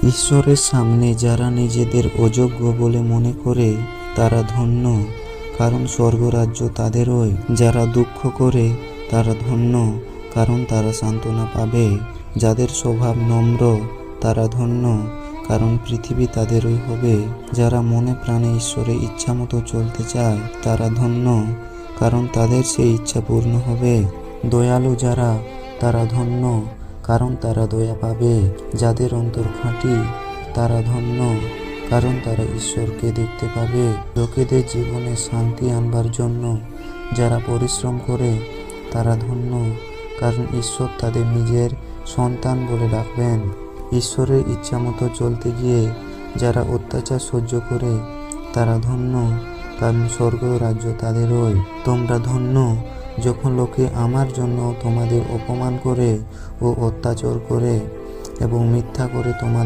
ঈশ্বরের সামনে যারা নিজেদের অযোগ্য বলে মনে করে তারা ধন্য, কারণ স্বর্গরাজ্য তাদেরই। যারা দুঃখ করে তারা ধন্য, কারণ তারা সান্ত্বনা পাবে। যাদের স্বভাব নম্র তারা ধন্য, কারণ পৃথিবী তাদেরই হবে। যারা মনে প্রাণে ঈশ্বরের ইচ্ছামতো চলতে চায় তারা ধন্য, কারণ তাদের সেই ইচ্ছা পূর্ণ হবে। দয়ালু যারা তারা ধন্য, কারণ তারা দয়া পাবে। যাদের অন্তর খাঁটি তারা ধন্য, কারণ তারা ঈশ্বরকে দেখতে পাবে। লোকেদের জীবনে শান্তি আনবার জন্য যারা পরিশ্রম করে তারা ধন্য, কারণ ঈশ্বর তাদের নিজের সন্তান বলে ডাকবেন। ঈশ্বরের ইচ্ছামতো চলতে গিয়ে যারা অত্যাচার সহ্য করে তারা ধন্য, কারণ স্বর্গ রাজ্য তাদেরই। তোমরা ধন্য যখন লোকে আমার জন্য তোমাদের অপমান করে ও অত্যাচার করে এবং মিথ্যা করে তোমাদের